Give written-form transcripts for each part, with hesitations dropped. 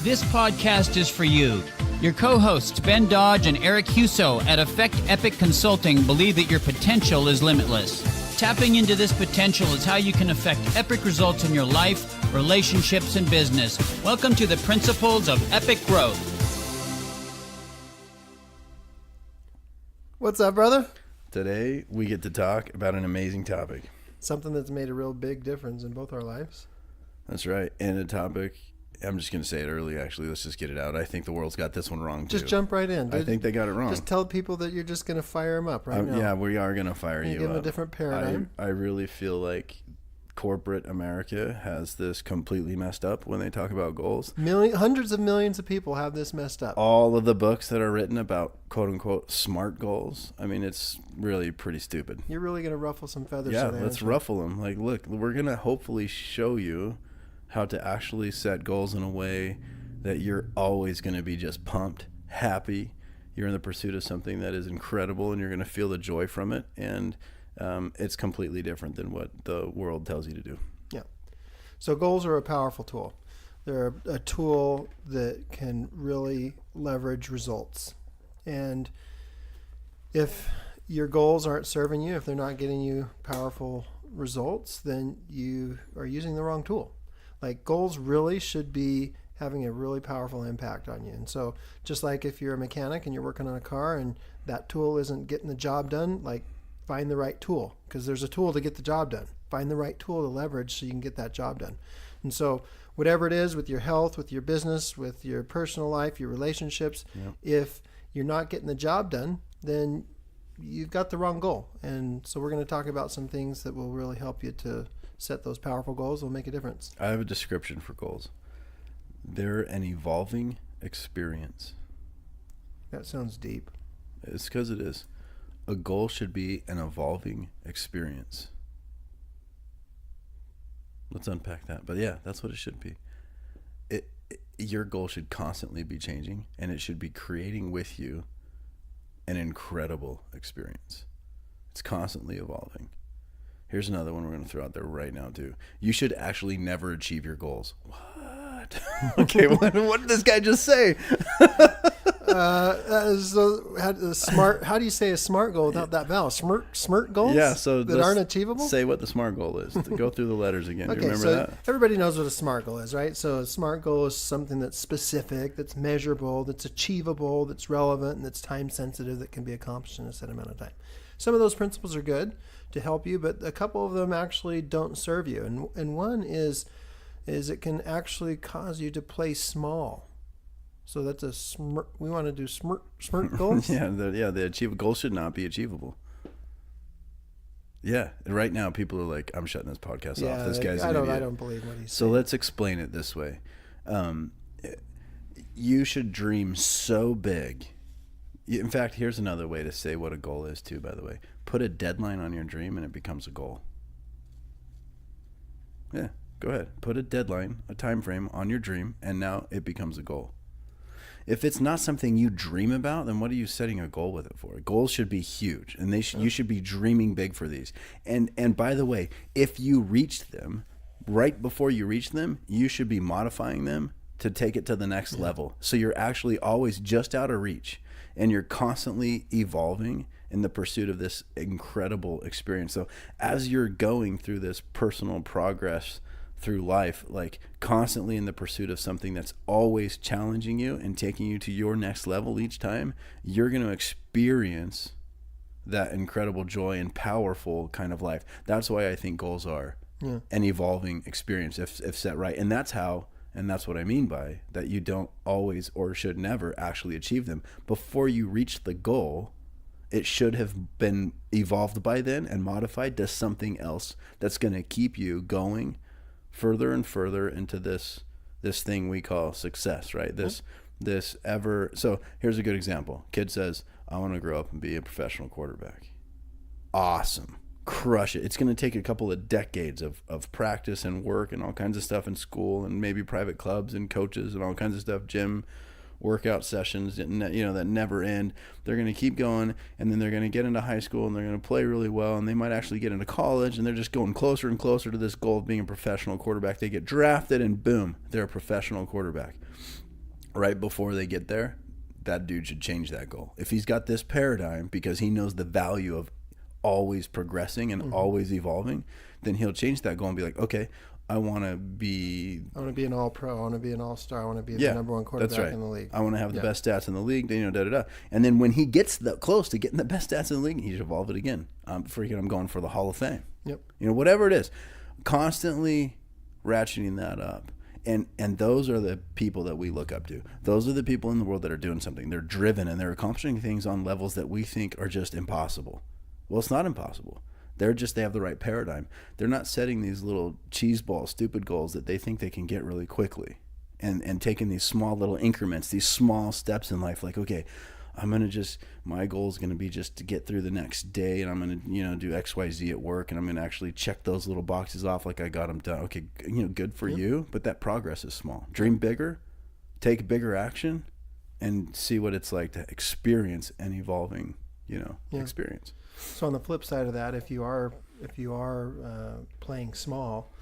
This podcast is for you. Your co-hosts, Ben Dodge and Eric Huso at Effect Epic Consulting, believe that your potential is limitless. Tapping into this potential is how you can affect epic results in your life, relationships, and business. Welcome to the Principles of Epic Growth. What's up, brother? Today, we get to talk about an amazing topic. Something that's made a real big difference in both our lives. That's right. And a topic, I'm just going to say it early, actually. Let's just get it out. I think the world's got this one wrong, too. Just jump right in, dude. I think they got it wrong. Just tell people that you're just going to fire them up right now. Yeah, we are going to fire you give them up. a different paradigm. I really feel like corporate America has this completely messed up when they talk about goals. Hundreds of millions of people have this messed up. All of the books that are written about quote-unquote smart goals, I mean, it's really pretty stupid. You're really going to ruffle some feathers Yeah, today, let's ruffle them. Like, look, we're going to hopefully show you how to actually set goals in a way that you're always going to be just pumped, happy. You're in the pursuit of something that is incredible, and you're going to feel the joy from it. And it's completely different than what the world tells you to do. Yeah. So goals are a powerful tool. They're a tool that can really leverage results. And if your goals aren't serving you, if they're not getting you powerful results, then you are using the wrong tool. Like, goals really should be having a really powerful impact on you. And so just like if you're a mechanic and you're working on a car and that tool isn't getting the job done, like, find the right tool, because there's a tool to get the job done. Find the right tool to leverage so you can get that job done. And so whatever it is with your health, with your business, with your personal life, your relationships, if you're not getting the job done, then you've got the wrong goal. And so we're going to talk about some things that will really help you to set those powerful goals that will make a difference. I have a description for goals. They're an evolving experience. That sounds deep. It's because it is. A goal should be an evolving experience. Let's unpack that. But yeah, that's what it should be. Your goal should constantly be changing, and it should be creating with you an incredible experience. It's constantly evolving. Here's another one we're going to throw out there right now, too. You should actually never achieve your goals. What? Okay, what did this guy just say? How do you say a smart goal without that vowel? Smart goals? Yeah, so that aren't achievable? Say what the SMART goal is. Go through the letters again. Okay, do you remember so that? Everybody knows what a SMART goal is, right? So a SMART goal is something that's specific, that's measurable, that's achievable, that's relevant, and that's time sensitive, that can be accomplished in a set amount of time. Some of those principles are good to help you, but a couple of them actually don't serve you. And one is it can actually cause you to play small. So that's we want to do smart goals. The achievable goals should not be achievable. Yeah, right now people are like, I'm shutting this podcast off. This guy's an idiot. I don't believe what he's saying. So let's explain it this way. You should dream so big. In fact, here's another way to say what a goal is too, by the way. Put a deadline on your dream and it becomes a goal. Yeah, go ahead. Put a deadline, a time frame on your dream, and now it becomes a goal. If it's not something you dream about, then what are you setting a goal with it for? Goals should be huge, and you should be dreaming big for these. And by the way, if you reach them, right before you reach them, you should be modifying them to take it to the next level. So you're actually always just out of reach, and you're constantly evolving in the pursuit of this incredible experience. So as you're going through this personal progress through life, like constantly in the pursuit of something that's always challenging you and taking you to your next level each time, you're going to experience that incredible joy and powerful kind of life. That's why I think goals are an evolving experience if set right. And that's what I mean by that. You don't always or should never actually achieve them. Before you reach the goal, it should have been evolved by then and modified to something else that's going to keep you going further and further into this thing we call success, right? So here's a good example. Kid says, I want to grow up and be a professional quarterback. Awesome. Crush it. It's going to take a couple of decades of practice and work and all kinds of stuff in school and maybe private clubs and coaches and all kinds of stuff, gym workout sessions, that never end. They're going to keep going, and then they're going to get into high school, and they're going to play really well, and they might actually get into college, and they're just going closer and closer to this goal of being a professional quarterback. They get drafted, and boom, they're a professional quarterback. right before they get there, that dude should change that goal. If he's got this paradigm because he knows the value of always progressing and always evolving, then he'll change that goal and be like, okay, I want to be an all-pro. I want to be an all-star. I want to be the number one quarterback in the league. I want to have the best stats in the league. And then when he gets close to getting the best stats in the league, he should evolve it again. I'm going for the Hall of Fame. Yep. Whatever it is, constantly ratcheting that up. And those are the people that we look up to. Those are the people in the world that are doing something. They're driven and they're accomplishing things on levels that we think are just impossible. Well, it's not impossible. They have the right paradigm. They're not setting these little cheeseball, stupid goals that they think they can get really quickly, and taking these small little increments, these small steps in life. Like, okay, my goal is going to be just to get through the next day, and I'm going to, do X, Y, Z at work, and I'm going to actually check those little boxes off like I got them done. Okay, good for you, but that progress is small. Dream bigger, take bigger action, and see what it's like to experience an evolving, experience. So on the flip side of that, if you are playing small,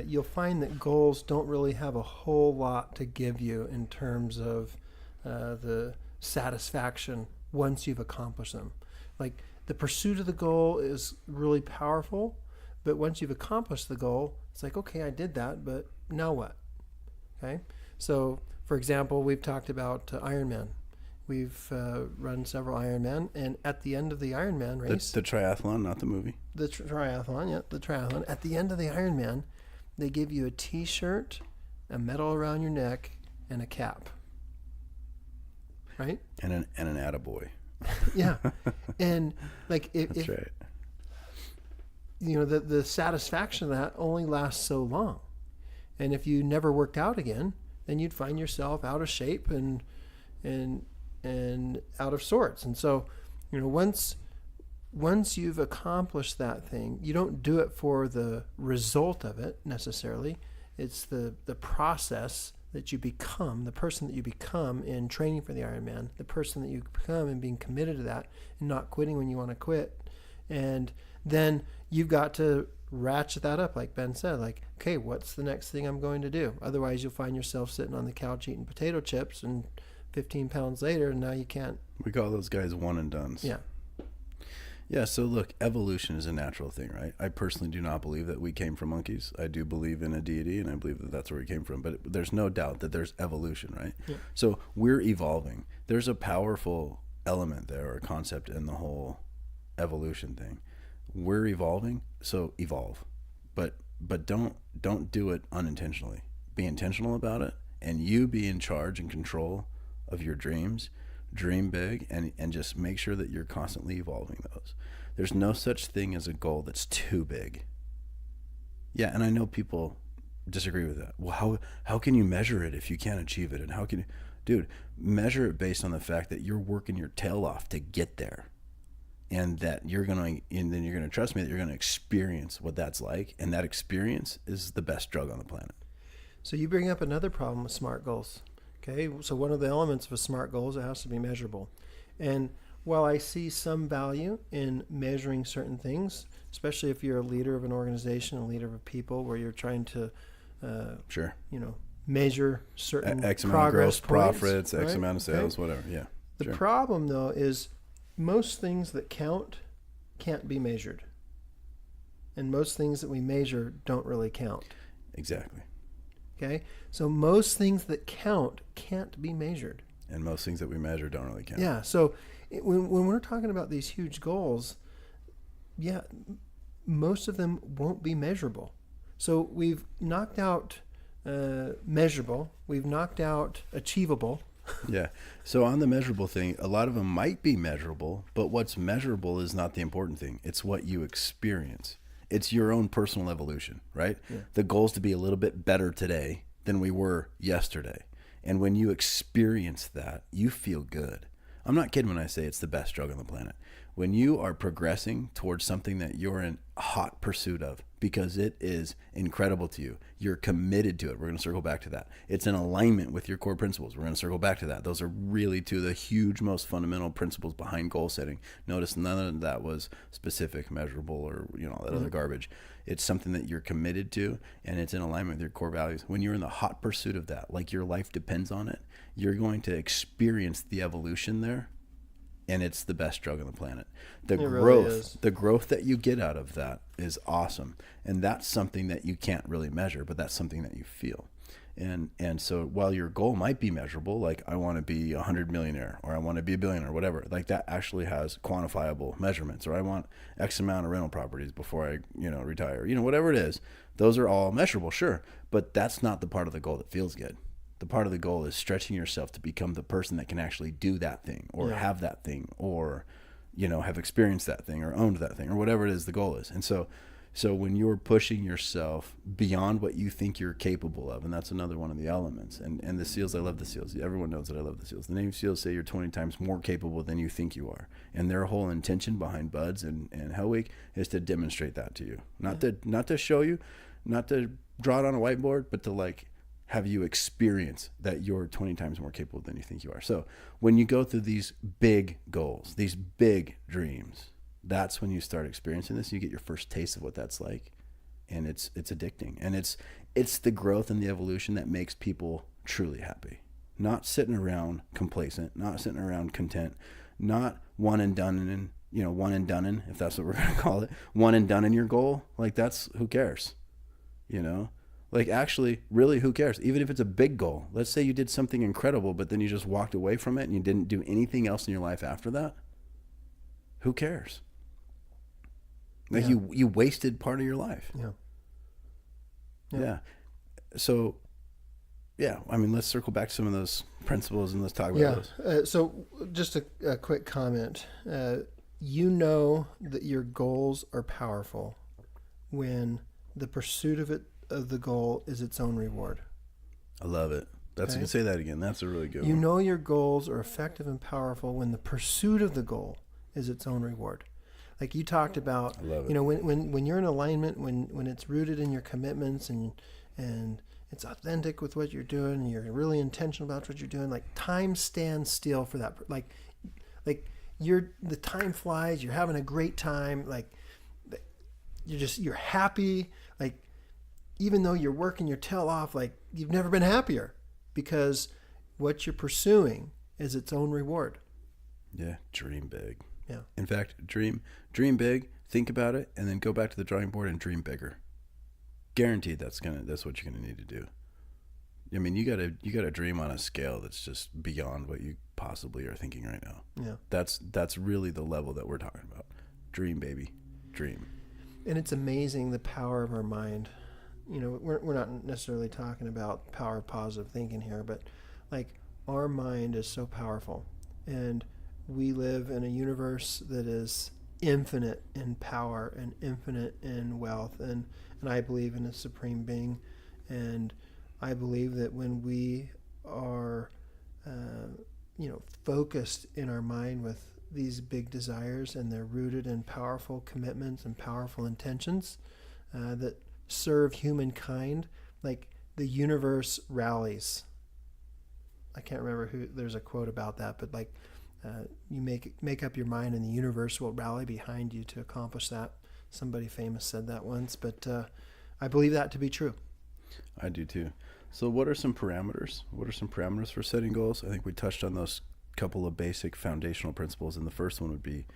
you'll find that goals don't really have a whole lot to give you in terms of the satisfaction once you've accomplished them. Like, the pursuit of the goal is really powerful, but once you've accomplished the goal, it's like, okay, I did that, but now what? Okay. So, for example, we've talked about Ironman. We've run several Ironman, and at the end of the Ironman race... The triathlon, not the movie. The triathlon. At the end of the Ironman, they give you a T-shirt, a medal around your neck, and a cap. Right? And an attaboy. Yeah. And, like... That's right. The satisfaction of that only lasts so long. And if you never worked out again, then you'd find yourself out of shape and out of sorts. And so, once you've accomplished that thing, you don't do it for the result of it necessarily. It's the process that you become, the person that you become in training for the Ironman, the person that you become in being committed to that and not quitting when you want to quit. And then you've got to ratchet that up, like Ben said, like, okay, what's the next thing I'm going to do? Otherwise, you'll find yourself sitting on the couch eating potato chips, and 15 pounds later, and now you can't. We call those guys one and dones. Yeah. Yeah, so look, evolution is a natural thing, right? I personally do not believe that we came from monkeys. I do believe in a deity, and I believe that that's where we came from. But there's no doubt that there's evolution, right? Yeah. So we're evolving. There's a powerful element there, or concept in the whole evolution thing. We're evolving, so evolve. But don't do it unintentionally. Be intentional about it, and you be in charge and control of your dreams. Dream big, and just make sure that you're constantly evolving those. There's no such thing as a goal that's too big. Yeah, and I know people disagree with that. Well, how can you measure it if you can't achieve it? And how can you... Dude, measure it based on the fact that you're working your tail off to get there. And that then you're gonna trust me that you're gonna experience what that's like, and that experience is the best drug on the planet. So you bring up another problem with SMART goals. Okay, so one of the elements of a SMART goal is it has to be measurable. And while I see some value in measuring certain things, especially if you're a leader of an organization, a leader of people, where you're trying to, measure certain X amount progress of gross profits, right? X amount of sales, whatever. Yeah. The problem, though, is most things that count can't be measured. And most things that we measure don't really count. Exactly. Okay, so most things that count can't be measured. And most things that we measure don't really count. Yeah, so when we're talking about these huge goals, most of them won't be measurable. So we've knocked out measurable, we've knocked out achievable. Yeah, so on the measurable thing, a lot of them might be measurable, but what's measurable is not the important thing. It's what you experience. It's your own personal evolution, right? Yeah. The goal is to be a little bit better today than we were yesterday. And when you experience that, you feel good. I'm not kidding when I say it's the best drug on the planet. when you are progressing towards something that you're in hot pursuit of because it is incredible to you, you're committed to it. We're going to circle back to that. It's in alignment with your core principles. We're going to circle back to that. Those are really two of the huge, most fundamental principles behind goal setting. Notice none of that was specific, measurable, or all that other garbage. It's something that you're committed to, and it's in alignment with your core values. When you're in the hot pursuit of that, like your life depends on it, you're going to experience the evolution there. And it's the best drug on the planet. The growth that you get out of that is awesome. And that's something that you can't really measure, but that's something that you feel. And so while your goal might be measurable, like I want to be 100 millionaire, or I want to be a billionaire, or whatever, like that actually has quantifiable measurements, or I want X amount of rental properties before I, retire, whatever it is, those are all measurable, sure. But that's not the part of the goal that feels good. The part of the goal is stretching yourself to become the person that can actually do that thing, or have that thing, or, have experienced that thing, or owned that thing, or whatever it is the goal is. And so when you're pushing yourself beyond what you think you're capable of, and that's another one of the elements. And the SEALs, I love the SEALs. Everyone knows that I love the SEALs. The Navy SEALs say you're 20 times more capable than you think you are. And their whole intention behind Buds and Hell Week is to demonstrate that to you. Not to show you, not to draw it on a whiteboard, but to have you experience that you're 20 times more capable than you think you are. So when you go through these big goals, these big dreams, that's when you start experiencing this. You get your first taste of what that's like, and it's addicting. And it's the growth and the evolution that makes people truly happy. Not sitting around complacent, not sitting around content, not one and done in, if that's what we're going to call it, one and done in your goal. That's, who cares? Actually, really, who cares? Even if it's a big goal. Let's say you did something incredible, but then you just walked away from it and you didn't do anything else in your life after that. Who cares? You wasted part of your life. Yeah. So, let's circle back to some of those principles and let's talk about those. So just a quick comment. You know that your goals are powerful when the pursuit of the goal is its own reward. I love it. That's okay? Say that again. That's a really good one. You know your goals are effective and powerful when the pursuit of the goal is its own reward. Like you talked about, I love it. When you're in alignment, when it's rooted in your commitments and it's authentic with what you're doing, and you're really intentional about what you're doing, time stands still for that. The time flies, you're having a great time, you're happy, even though you're working your tail off, you've never been happier, because what you're pursuing is its own reward. Yeah, dream big. Yeah. In fact, dream big, think about it, and then go back to the drawing board and dream bigger. Guaranteed that's what you're gonna need to do. You gotta dream on a scale that's just beyond what you possibly are thinking right now. Yeah. That's really the level that we're talking about. Dream, baby. Dream. And it's amazing the power of our mind. We're not necessarily talking about power of positive thinking here, but our mind is so powerful, and we live in a universe that is infinite in power and infinite in wealth, and I believe in a supreme being, and I believe that when we are focused in our mind with these big desires, and they're rooted in powerful commitments and powerful intentions that serve humankind, the universe rallies. I can't remember there's a quote about that, but you make up your mind and the universe will rally behind you to accomplish that. Somebody famous said that once, but I believe that to be true. I do too. So what are some parameters? What are some parameters for setting goals? I think we touched on those couple of basic foundational principles, and the first one would be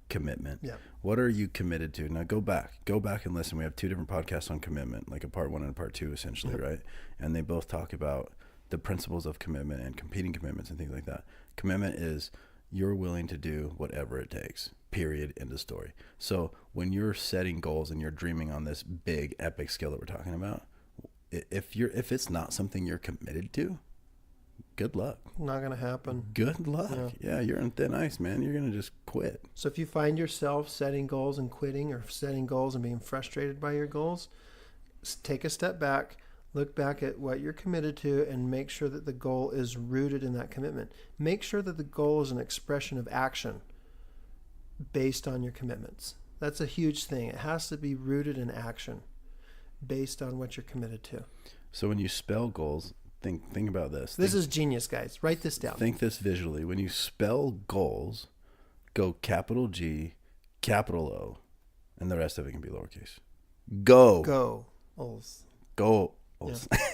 commitment. Yeah. What are you committed to? Now go back and listen. We have two different podcasts on commitment, like a part 1 and a part 2 essentially, right? And they both talk about the principles of commitment and competing commitments and things like that. Commitment is you're willing to do whatever it takes, period, end of story. So when you're setting goals and you're dreaming on this big epic scale that we're talking about, if it's not something you're committed to, good luck. Not going to happen. Good luck. Yeah, you're on thin ice, man. You're going to just quit. So if you find yourself setting goals and quitting, or setting goals and being frustrated by your goals, take a step back, look back at what you're committed to, and make sure that the goal is rooted in that commitment. Make sure that the goal is an expression of action. based on your commitments. That's a huge thing. It has to be rooted in action based on what you're committed to. So when you spell goals, think about this. This is genius, guys. Write this down. Think this visually. When you spell goals, go capital G, capital O, and the rest of it can be lowercase. Go. Goals. Go.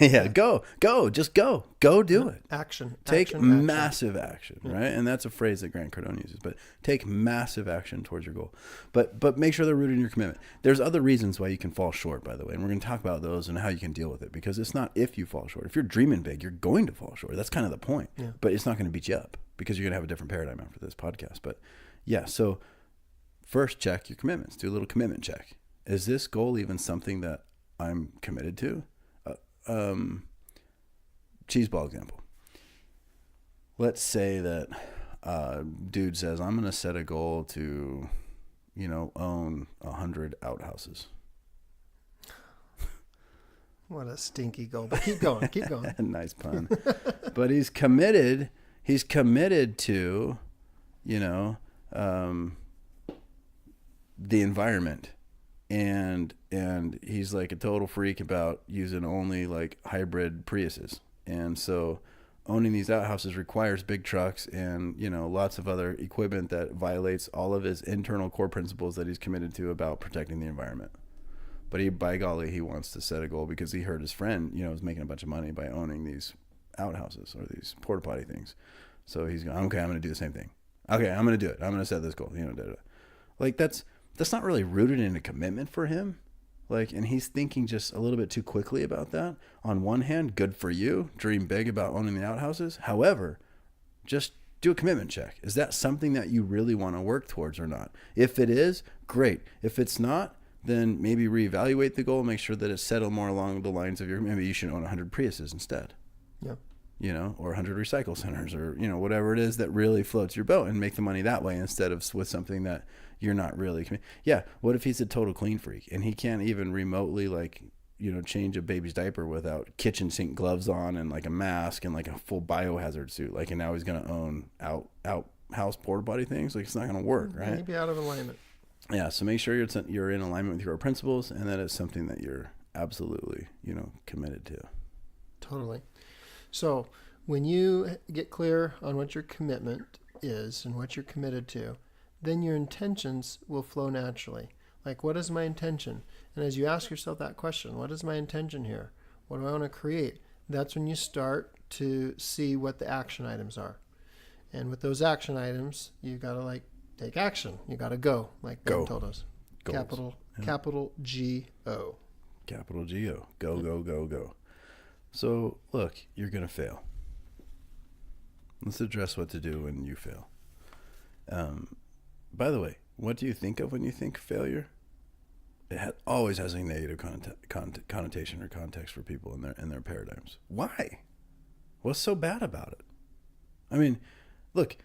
Yeah. Go. Just go. Go do it. Action. Take action, massive action, right? And that's a phrase that Grant Cardone uses, but take massive action towards your goal. But make sure they're rooted in your commitment. There's other reasons why you can fall short, by the way, and we're going to talk about those and how you can deal with it, because it's not if you fall short. If you're dreaming big, you're going to fall short. That's kind of the point. Yeah. But it's not going to beat you up, because you're going to have a different paradigm after this podcast. But yeah, so first check your commitments. Do a little commitment check. Is this goal even something that I'm committed to? Cheese ball example. Let's say that dude says, I'm going to set a goal to, own 100 outhouses. What a stinky goal. But keep going. Nice pun. But he's committed to, the environment. And he's like a total freak about using only like hybrid Priuses. And so owning these outhouses requires big trucks and, lots of other equipment that violates all of his internal core principles that he's committed to about protecting the environment. But by golly, he wants to set a goal because he heard his friend, was making a bunch of money by owning these outhouses or these porta potty things. So he's going, okay, I'm going to do the same thing. Okay, I'm going to do it. I'm going to set this goal. Like that's not really rooted in a commitment for him. And he's thinking just a little bit too quickly about that. On one hand, good for you. Dream big about owning the outhouses. However, just do a commitment check. Is that something that you really want to work towards or not? If it is, great. If it's not, then maybe reevaluate the goal. Make sure that it's settled more along the lines of maybe you should own 100 Priuses instead. Yeah. Or 100 recycle centers or, whatever it is that really floats your boat and make the money that way instead of with something that you're not really. Yeah. What if he's a total clean freak and he can't even remotely change a baby's diaper without kitchen sink gloves on and like a mask and like a full biohazard suit. And now he's going to own house porta potty things. It's not going to work, right? Maybe out of alignment. Yeah. So make sure you're in alignment with your principles and that it's something that you're absolutely, committed to. Totally. So when you get clear on what your commitment is and what you're committed to, then your intentions will flow naturally. Like, what is my intention? And as you ask yourself that question, what is my intention here? What do I want to create? That's when you start to see what the action items are. And with those action items, you got to take action. You got to go, like Ben told us. Goals. Capital G-O. Capital G-O. Go. So, look, you're going to fail. Let's address what to do when you fail. By the way, what do you think of when you think failure? It always has a negative connotation or context for people in their paradigms. Why? What's so bad about it? I mean, look,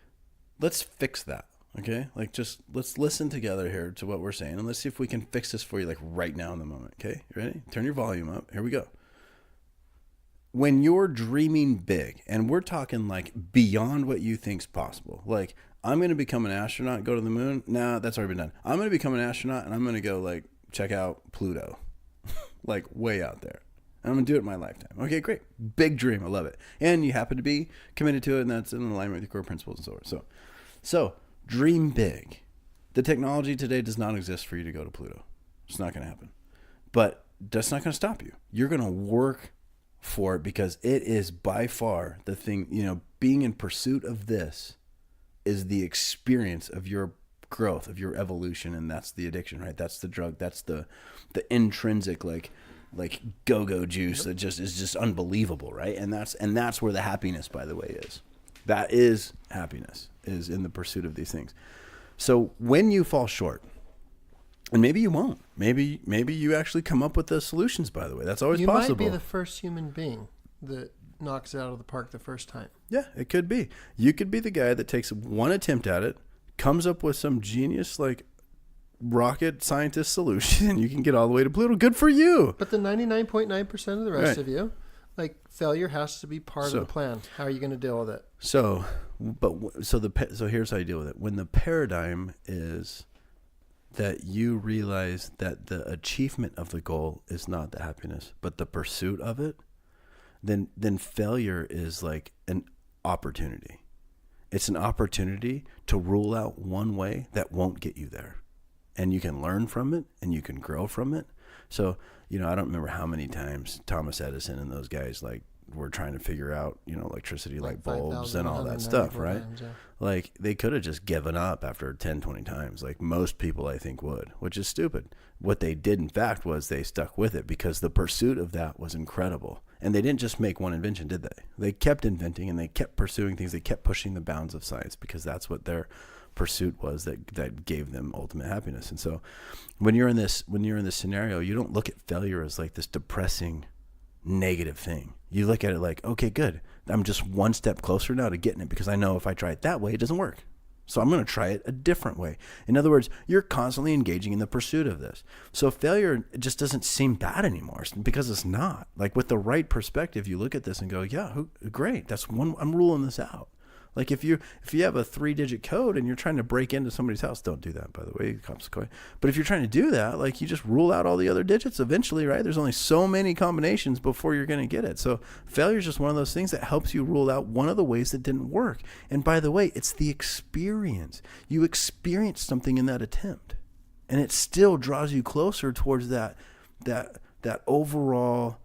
let's fix that, okay? Just let's listen together here to what we're saying, and let's see if we can fix this for you right now in the moment, okay? You ready? Turn your volume up. Here we go. When you're dreaming big, and we're talking beyond what you think's possible, I'm going to become an astronaut, go to the moon. Nah, that's already been done. I'm going to become an astronaut, and I'm going to go check out Pluto, way out there. And I'm going to do it in my lifetime. Okay, great. Big dream. I love it. And you happen to be committed to it, and that's in alignment with your core principles and so on. So dream big. The technology today does not exist for you to go to Pluto. It's not going to happen. But that's not going to stop you. You're going to work for it because it is by far the thing, being in pursuit of this is the experience of your growth, of your evolution, and that's the addiction, right? That's the drug. That's the intrinsic go-go juice that is just unbelievable, right? And that's where the happiness, by the way, is. That is happiness, is in the pursuit of these things. So when you fall short, and maybe you won't, maybe you actually come up with the solutions, by the way. That's always possible. You might be the first human being that knocks it out of the park the first time. Yeah, it could be. You could be the guy that takes one attempt at it, comes up with some genius rocket scientist solution, and you can get all the way to Pluto. Good for you. But the 99.9% of the rest of you Like failure has to be part of the plan. How are you going to deal with it? So here's how you deal with it. When the paradigm is that you realize that the achievement of the goal is not the happiness, but the pursuit of it, then failure is like an opportunity. It's an opportunity to rule out one way that won't get you there. And you can learn from it and you can grow from it. So, I don't remember how many times Thomas Edison and those guys like were trying to figure out, electricity, like bulbs and all that stuff, right? Times, yeah. Like they could have just given up after 10, 20 times, like most people I think would, which is stupid. What they did, in fact, was they stuck with it because the pursuit of that was incredible. And they didn't just make one invention, did they? They kept inventing and they kept pursuing things. They kept pushing the bounds of science because that's what their pursuit was that gave them ultimate happiness. And so when you're in this scenario, you don't look at failure as like this depressing, negative thing. You look at it like, okay, good. I'm just one step closer now to getting it because I know if I try it that way, it doesn't work. So I'm going to try it a different way. In other words, you're constantly engaging in the pursuit of this. So failure just doesn't seem bad anymore because it's not. Like with the right perspective, you look at this and go, yeah, great. That's one. I'm ruling this out. Like if you have a 3-digit code and you're trying to break into somebody's house, don't do that, by the way, cops. But if you're trying to do that, like you just rule out all the other digits eventually, right? There's only so many combinations before you're going to get it. So failure is just one of those things that helps you rule out one of the ways that didn't work. And by the way, it's the experience. You experience something in that attempt, and it still draws you closer towards that overall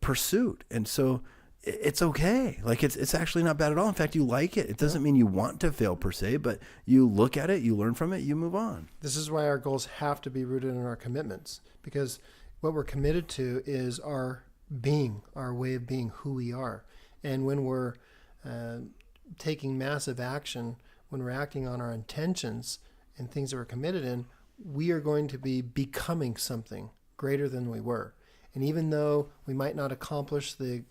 pursuit. And so it's okay. Like it's actually not bad at all. In fact, you like it. It doesn't mean you want to fail per se, but you look at it, you learn from it, you move on. This is why our goals have to be rooted in our commitments, because what we're committed to is our being, our way of being, who we are. And when we're taking massive action, when we're acting on our intentions and things that we're committed in, we are going to be becoming something greater than we were. And even though we might not accomplish the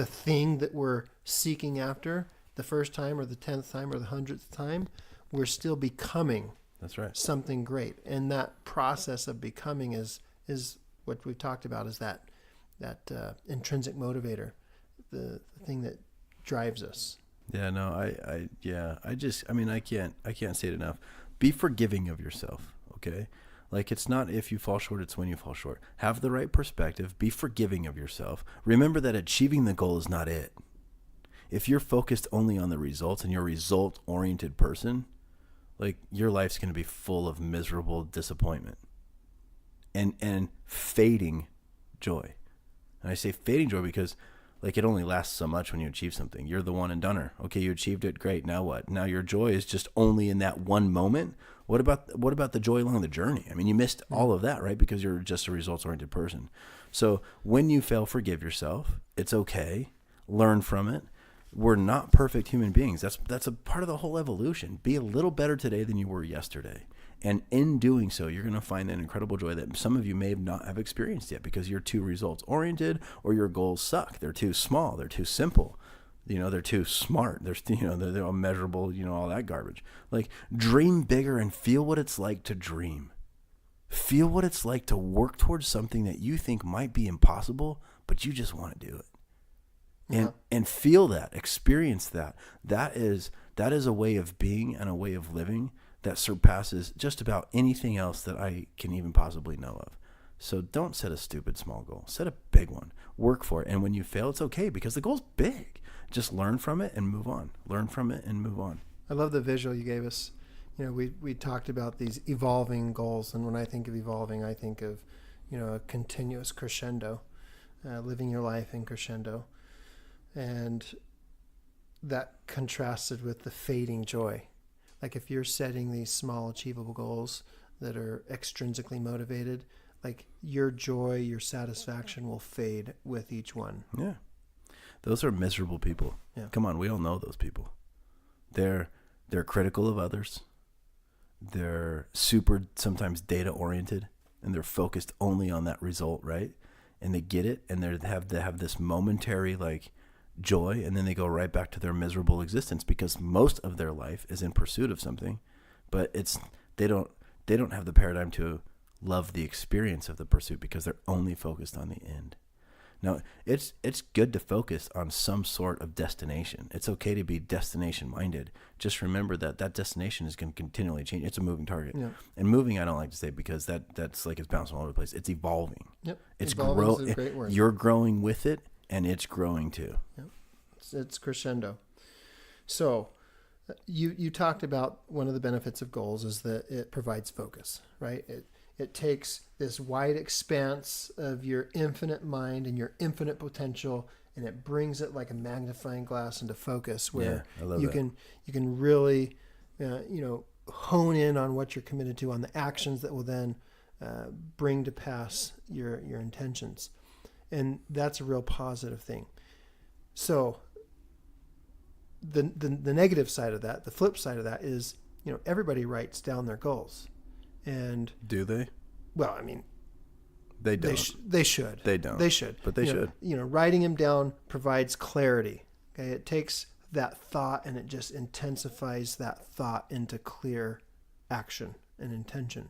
thing that we're seeking after the first time or the 10th time or the 100th time, we're still becoming That's right. something great. And that process of becoming is what we've talked about, is that intrinsic motivator, the thing that drives us. Yeah, no, I can't say it enough. Be forgiving of yourself, okay? Like it's not if you fall short, it's when you fall short. Have the right perspective. Be forgiving of yourself. Remember that achieving the goal is not it. If you're focused only on the results and you're a result-oriented person, like your life's going to be full of miserable disappointment and fading joy. And I say fading joy because like it only lasts so much when you achieve something. You're the one and doneer. Okay, you achieved it. Great. Now what? Now your joy is just only in that one moment. What about the joy along the journey? I mean, you missed all of that, right? Because you're just a results-oriented person. So when you fail, forgive yourself. It's okay. Learn from it. We're not perfect human beings. That's a part of the whole evolution. Be a little better today than you were yesterday. And in doing so, you're going to find an incredible joy that some of you may not have experienced yet because you're too results-oriented or your goals suck. They're too small. They're too simple. They're too smart. They're unmeasurable, all that garbage. Like dream bigger and feel what it's like to dream. Feel what it's like to work towards something that you think might be impossible, but you just want to do it. And feel that, experience that. That is a way of being and a way of living that surpasses just about anything else that I can even possibly know of. So don't set a stupid small goal. Set a big one. Work for it. And when you fail, it's okay because the goal's big. Just learn from it and move on. Learn from it and move on. I love the visual you gave us. We talked about these evolving goals. And when I think of evolving, I think of, a continuous crescendo, living your life in crescendo. And that contrasted with the fading joy. Like if you're setting these small achievable goals that are extrinsically motivated, like your joy, your satisfaction will fade with each one. Yeah. Those are miserable people. Yeah. Come on, we all know those people. They're critical of others. They're super sometimes data oriented and they're focused only on that result, right? And they get it and they have this momentary like joy and then they go right back to their miserable existence because most of their life is in pursuit of something, but they don't have the paradigm to love the experience of the pursuit because they're only focused on the end. No, it's good to focus on some sort of destination. It's okay to be destination minded. Just remember that destination is going to continually change. It's a moving target. Yeah. And moving, I don't like to say, because that's like it's bouncing all over the place. It's evolving. Yep. It's Evolving is a great word. You're growing with it, and it's growing too. Yep. It's crescendo. So you talked about one of the benefits of goals is that it provides focus, right? It takes this wide expanse of your infinite mind and your infinite potential, and it brings it like a magnifying glass into focus, where you can really hone in on what you're committed to, on the actions that will then bring to pass your intentions, and that's a real positive thing. So the negative side of that, the flip side of that is, everybody writes down their goals. And do they? Well, I mean, they don't. They should. They don't. They should. But they should. Writing them down provides clarity. Okay, it takes that thought and it just intensifies that thought into clear action and intention.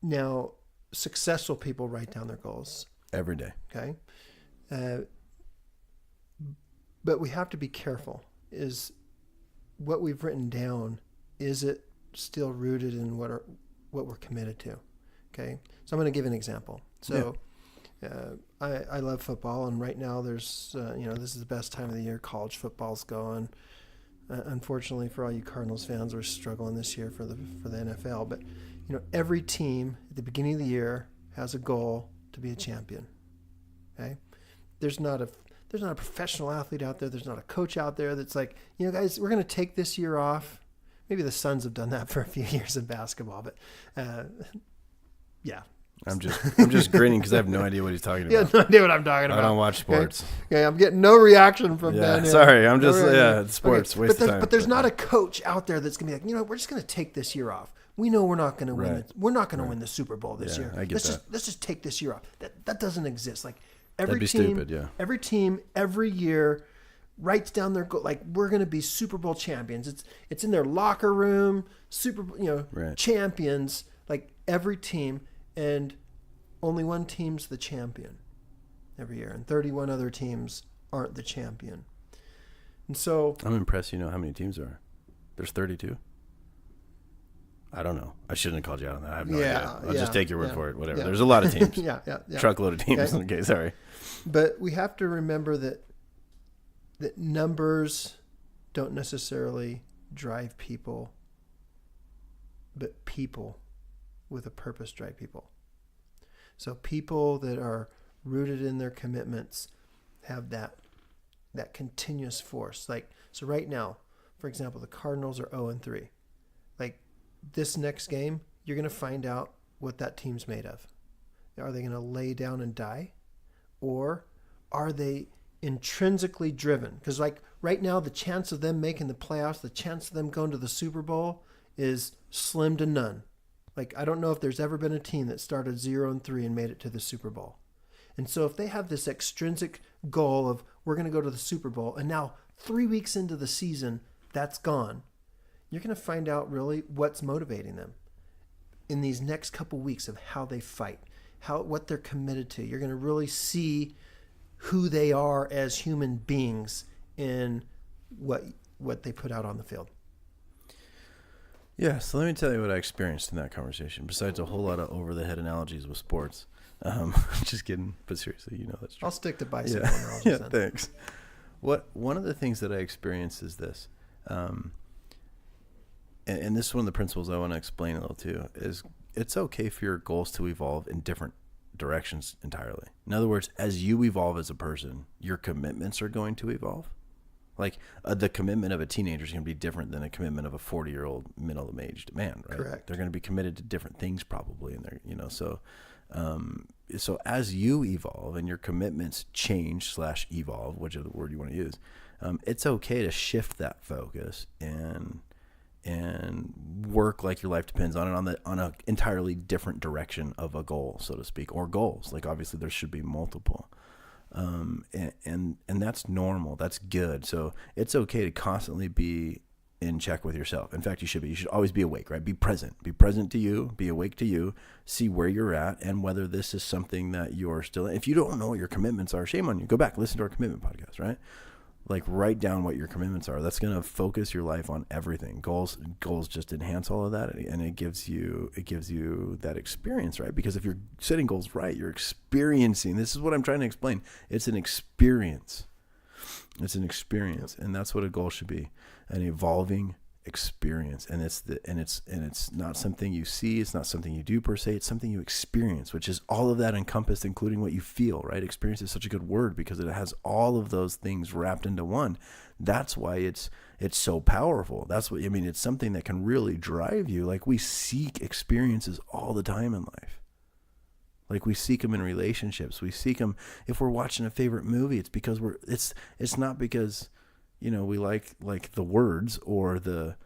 Now, successful people write down their goals every day. Okay, but we have to be careful. Is what we've written down, is it still rooted in what we're committed to? Okay, so I'm going to give an example. So I love football, and right now there's this is the best time of the year. College football's going. Unfortunately for all you Cardinals fans, we're struggling this year for the NFL. But every team at the beginning of the year has a goal to be a champion. Okay, there's not a professional athlete out there. There's not a coach out there that's like, guys, we're going to take this year off. Maybe the Suns have done that for a few years in basketball, but yeah. I'm just grinning because I have no idea what he's talking about. You have no idea what I'm talking about. I don't watch sports. Okay, I'm getting no reaction from Ben. Sorry, I'm just it's sports. Waste of time. But there's not a coach out there that's gonna be like, we're just gonna take this year off. We know we're not gonna win. We're not gonna win the Super Bowl this year. I get that. Let's just take this year off. That doesn't exist. Like every That'd be team, stupid. Yeah. Every team, every year writes down their goal. Like, we're going to be Super Bowl champions. It's in their locker room. Champions. Like every team, and only one team's the champion every year, and 31 other teams aren't the champion. And so I'm impressed. You know how many teams there are? There's 32. I don't know. I shouldn't have called you out on that. I have no idea. I'll just take your word for it. Whatever. Yeah. There's a lot of teams. Yeah. Truckload of teams. Okay, sorry. But we have to remember that numbers don't necessarily drive people, but people with a purpose drive people. So people that are rooted in their commitments have that continuous force. Like, so right now, for example, the Cardinals are 0-3. Like, this next game, you're going to find out what that team's made of. Are they going to lay down and die? Or are they intrinsically driven? Because like right now, the chance of them making the playoffs, the chance of them going to the Super Bowl is slim to none. Like, I don't know if there's ever been a team that started 0-3 and made it to the Super Bowl. And so if they have this extrinsic goal of, we're going to go to the Super Bowl, and now 3 weeks into the season, that's gone, you're going to find out really what's motivating them in these next couple weeks of how they fight, what they're committed to. You're going to really see who they are as human beings in what they put out on the field. Yeah, so let me tell you what I experienced in that conversation, besides a whole lot of over-the-head analogies with sports. Just kidding, but seriously, that's true. I'll stick to bicycle analogies then. Thanks. One of the things that I experienced is this, and this is one of the principles I want to explain a little too, is it's okay for your goals to evolve in different directions entirely. In other words, as you evolve as a person, your commitments are going to evolve. Like the commitment of a teenager is going to be different than a commitment of a 40-year-old middle-aged man, right? Correct. They're going to be committed to different things probably, and they're, so as you evolve and your commitments change/evolve, whichever word you want to use, it's okay to shift that focus and work like your life depends on it on a entirely different direction of a goal, so to speak, or goals. Like obviously there should be multiple. And that's normal. That's good. So it's okay to constantly be in check with yourself. In fact, you should always be awake, right? Be present to you, be awake to you, see where you're at and whether this is something that you're still, if you don't know what your commitments are, shame on you. Go back, listen to our commitment podcast, right? Like write down what your commitments are. That's going to focus your life on everything. Goals just enhance all of that. And it gives you that experience, right? Because if you're setting goals right, you're experiencing, this is what I'm trying to explain. It's an experience. It's an experience. And that's what a goal should be. An evolving experience. And it's not something you see. It's not something you do per se. It's something you experience, which is all of that encompassed, including what you feel, right? Experience is such a good word because it has all of those things wrapped into one. That's why it's so powerful. That's what, I mean, it's something that can really drive you. Like we seek experiences all the time in life. Like we seek them in relationships. We seek them if we're watching a favorite movie. It's because it's not because, we like the words or the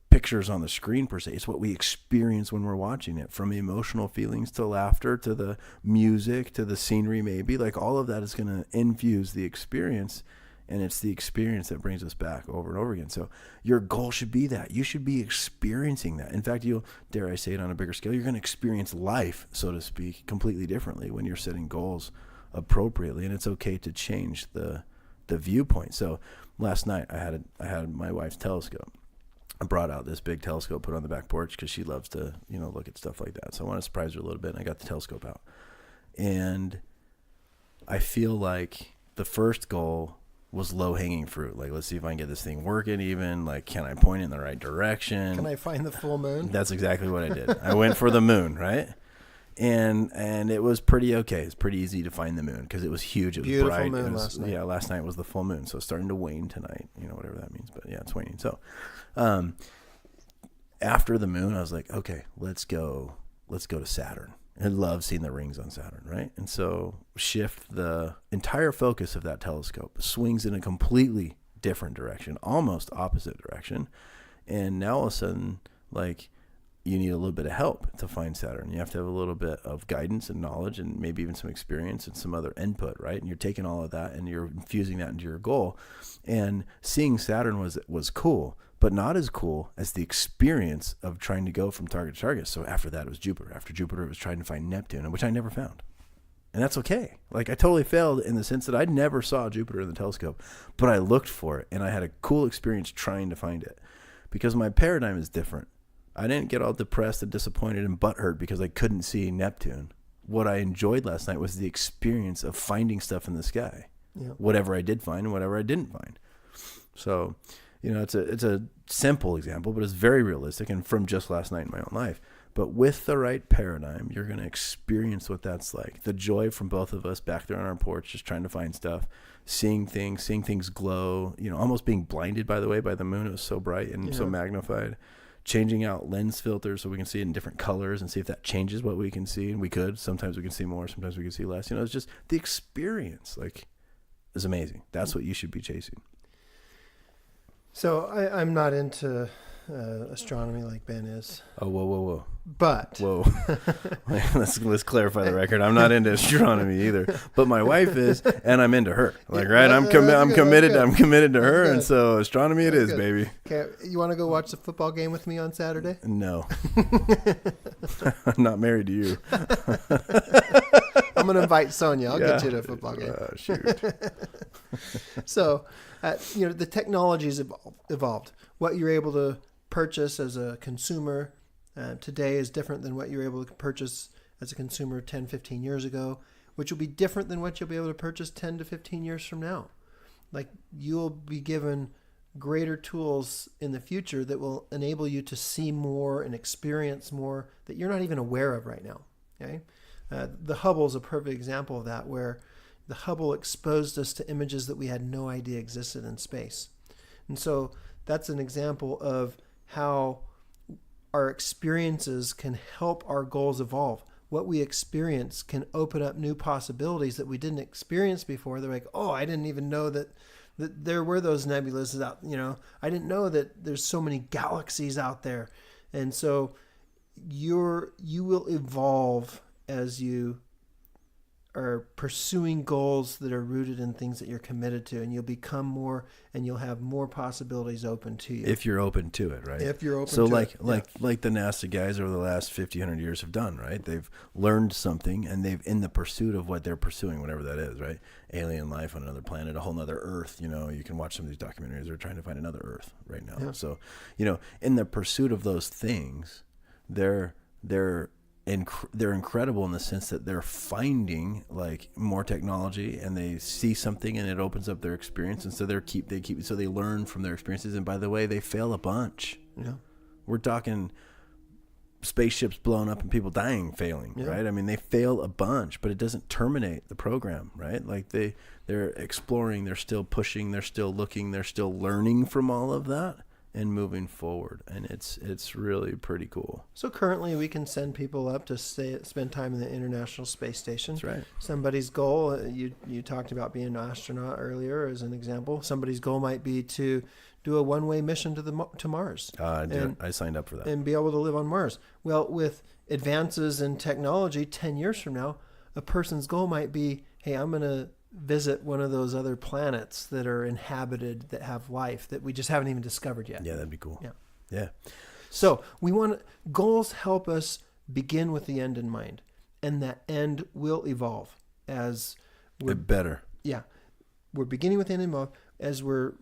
pictures on the screen per se. It's what we experience when we're watching it, from emotional feelings to laughter to the music to the scenery, maybe. Like all of that is going to infuse the experience, and it's the experience that brings us back over and over again. So your goal should be that. You should be experiencing that. In fact, dare I say it, on a bigger scale, you're going to experience life, so to speak, completely differently when you're setting goals appropriately. And it's okay to change the viewpoint. So last night I had my wife's telescope. I brought out this big telescope, put it on the back porch because she loves to, look at stuff like that. So I want to surprise her a little bit, and I got the telescope out. And I feel like the first goal was low-hanging fruit. Like, let's see if I can get this thing working even. Like, can I point in the right direction? Can I find the full moon? That's exactly what I did. I went for the moon, right? And it was pretty okay. It's pretty easy to find the moon because it was huge. It was beautiful bright. Moon last night. Yeah, last night was the full moon, so it's starting to wane tonight. Whatever that means, but yeah, it's waning. So, after the moon, I was like, okay, let's go to Saturn. I love seeing the rings on Saturn, right? And so shift the entire focus of that telescope, swings in a completely different direction, almost opposite direction, and now all of a sudden, like, you need a little bit of help to find Saturn. You have to have a little bit of guidance and knowledge and maybe even some experience and some other input, right? And you're taking all of that and you're infusing that into your goal. And seeing Saturn was cool, but not as cool as the experience of trying to go from target to target. So after that, it was Jupiter. After Jupiter, it was trying to find Neptune, which I never found. And that's okay. Like, I totally failed in the sense that I never saw Jupiter in the telescope, but I looked for it and I had a cool experience trying to find it because my paradigm is different. I didn't get all depressed and disappointed and butthurt because I couldn't see Neptune. What I enjoyed last night was the experience of finding stuff in the sky. Yeah. Whatever I did find and whatever I didn't find. So, it's a simple example, but it's very realistic and from just last night in my own life. But with the right paradigm, you're going to experience what that's like. The joy from both of us back there on our porch, just trying to find stuff, seeing things glow, almost being blinded, by the way, by the moon. It was so bright and so magnified. Changing out lens filters so we can see it in different colors and see if that changes what we can see. And we could. Sometimes we can see more. Sometimes we can see less. It's just the experience, is amazing. That's what you should be chasing. So I'm not into astronomy like Ben is. Oh, whoa. But whoa, let's clarify the record. I'm not into astronomy either, but my wife is, and I'm into her. Right? I'm committed. I'm committed to her, and so astronomy it is, baby. Okay, you want to go watch the football game with me on Saturday? No, I'm not married to you. I'm gonna invite Sonia. I'll get you to a football game. Shoot. So, the technology's evolved. What you're able to purchase as a consumer today is different than what you were able to purchase as a consumer 10, 15 years ago, which will be different than what you'll be able to purchase 10 to 15 years from now. Like, you'll be given greater tools in the future that will enable you to see more and experience more that you're not even aware of right now. Okay, the Hubble is a perfect example of that, where the Hubble exposed us to images that we had no idea existed in space. And so that's an example of how our experiences can help our goals evolve. What we experience can open up new possibilities that we didn't experience before. They're like, oh, I didn't even know that there were those nebulas out. I didn't know that there's so many galaxies out there. And so you will evolve as you are pursuing goals that are rooted in things that you're committed to, and you'll become more, and you'll have more possibilities open to you. If you're open to it, right? If you're open so to like, it. like the NASA guys over the last 50, 100 years have done, right? They've learned something, and they've, in the pursuit of what they're pursuing, whatever that is, right? Alien life on another planet, a whole nother Earth. You know, you can watch some of these documentaries. They're trying to find another Earth right now. Yeah. So, you know, in the pursuit of those things, they're incredible in the sense that they're finding like more technology, and they see something and it opens up their experience, and so so they learn from their experiences. And by the way, they fail a bunch. Yeah. We're talking spaceships blown up and people dying, failing, Yeah. right? I mean, they fail a bunch, but it doesn't terminate the program, right? Like they're exploring, they're still pushing, they're still looking, they're still learning from all of that and moving forward. And it's really pretty cool. So currently we can send people up to spend time in the International Space Station. That's right. Somebody's goal, you talked about being an astronaut earlier as an example. Somebody's goal might be to do a one-way mission to Mars. I signed up for that. And be able to live on Mars. Well, with advances in technology, 10 years from now, a person's goal might be, hey, I'm going to visit one of those other planets that are inhabited, that have life, that we just haven't even discovered yet. Yeah, that'd be cool. Yeah. So goals help us begin with the end in mind, and that end will evolve as we're better. Yeah. We're beginning with the end in mind as we're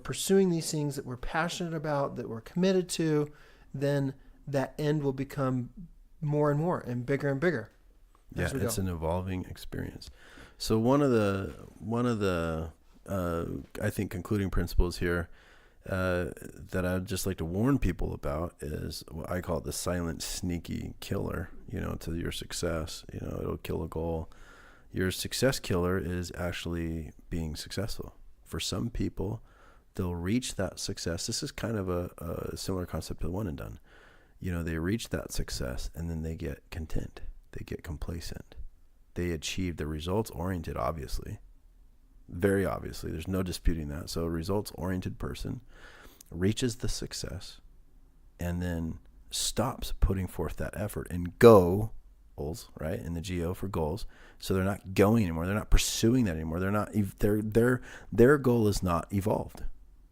pursuing these things that we're passionate about, that we're committed to, then that end will become more and more and bigger. Yeah, it's an evolving experience. So one of the I think concluding principles here that I'd just like to warn people about is what I call it the silent, sneaky killer. You know, to your success. You know, it'll kill a goal. Your success killer is actually being successful. For some people, they'll reach that success. This is kind of a similar concept to the one and done. You know, they reach that success and then they get content. They get complacent. They achieve the results-oriented, obviously. Very obviously. There's no disputing that. So a results-oriented person reaches the success and then stops putting forth that effort and goals, right? In the GO for goals. So they're not going anymore. They're not pursuing that anymore. They're not. Their goal is not evolved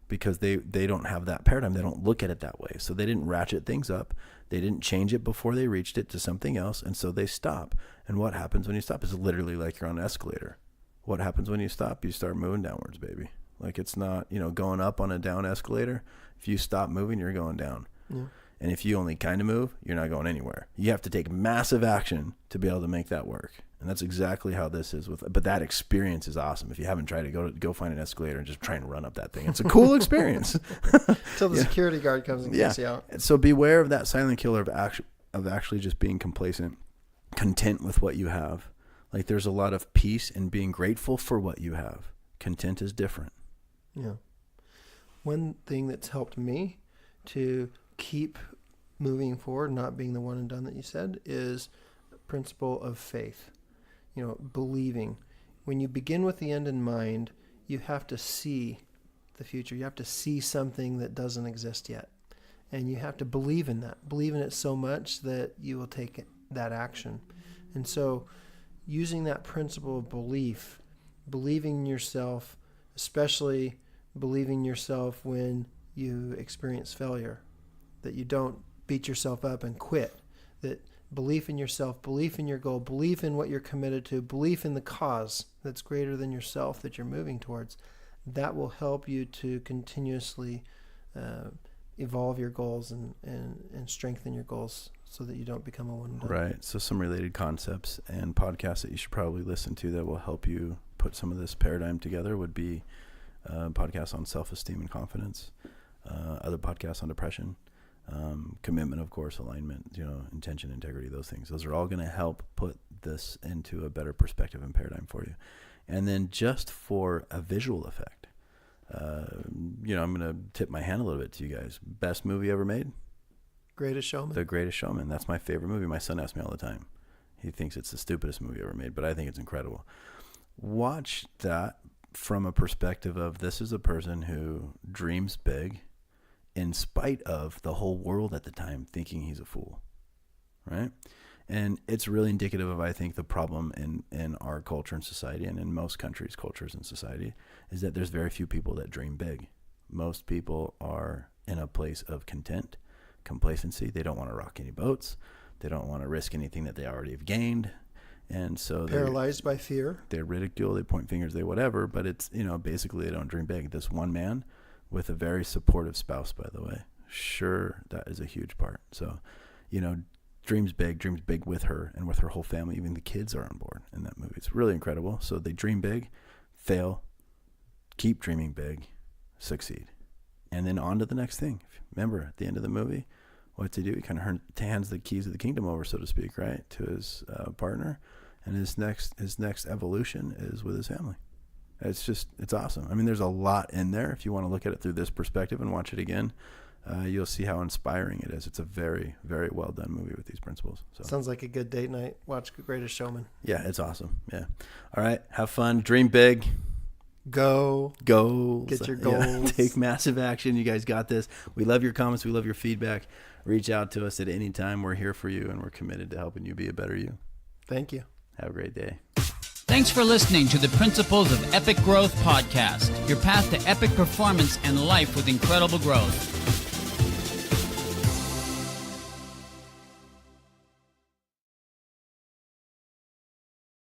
because they don't have that paradigm. They don't look at it that way. So they didn't ratchet things up. They didn't change it before they reached it to something else, and so they stop. And what happens when you stop is literally like you're on an escalator. What happens when you stop? You start moving downwards, baby. Like it's not, going up on a down escalator. If you stop moving, you're going down. Yeah. And if you only kind of move, you're not going anywhere. You have to take massive action to be able to make that work. And that's exactly how this is but that experience is awesome. If you haven't tried it, go find an escalator and just try and run up that thing. It's a cool experience. Till the security guard comes and gets you out. So beware of that silent killer of actually just being complacent, content with what you have. Like there's a lot of peace in being grateful for what you have. Content is different. Yeah. One thing that's helped me to keep moving forward, not being the one and done that you said, is the principle of faith. Believing. When you begin with the end in mind, you have to see the future. You have to see something that doesn't exist yet. And you have to believe in that. Believe in it so much that you will take that action. And so using that principle of belief, believing in yourself, especially believing yourself when you experience failure, that you don't beat yourself up and quit, that belief in yourself, belief in your goal, belief in what you're committed to, belief in the cause that's greater than yourself that you're moving towards, that will help you to continuously evolve your goals and strengthen your goals so that you don't become a one and done. Right. So some related concepts and podcasts that you should probably listen to that will help you put some of this paradigm together would be podcasts on self-esteem and confidence, other podcasts on depression, commitment, of course, alignment, intention, integrity, those things. Those are all going to help put this into a better perspective and paradigm for you. And then just for a visual effect, I'm going to tip my hand a little bit to you guys. Best movie ever made? Greatest Showman. The Greatest Showman. That's my favorite movie. My son asks me all the time. He thinks it's the stupidest movie ever made, but I think it's incredible. Watch that from a perspective of this is a person who dreams big in spite of the whole world at the time thinking he's a fool, right? And it's really indicative of, I think, the problem in our culture and society, and in most countries' cultures and society, is that there's very few people that dream big. Most people are in a place of content, complacency. They don't want to rock any boats. They don't want to risk anything that they already have gained. And so paralyzed by fear. They ridicule, they point fingers, they whatever, but it's, basically they don't dream big. This one man with a very supportive spouse, by the way, sure, that is a huge part. So, dreams big with her and with her whole family. Even the kids are on board in that movie. It's really incredible. So they dream big, fail, keep dreaming big, succeed. And then on to the next thing. Remember, at the end of the movie, what to do? He kind of hands the keys of the kingdom over, so to speak, right, to his partner. And his next evolution is with his family. It's awesome. I mean, there's a lot in there. If you want to look at it through this perspective and watch it again, you'll see how inspiring it is. It's a very, very well done movie with these principles. So sounds like a good date night. Watch Greatest Showman. Yeah, it's awesome. Yeah. All right. Have fun. Dream big. Go. Get your goals. Yeah, take massive action. You guys got this. We love your comments. We love your feedback. Reach out to us at any time. We're here for you, and we're committed to helping you be a better you. Thank you. Have a great day. Thanks for listening to the Principles of Epic Growth podcast, your path to epic performance and life with incredible growth.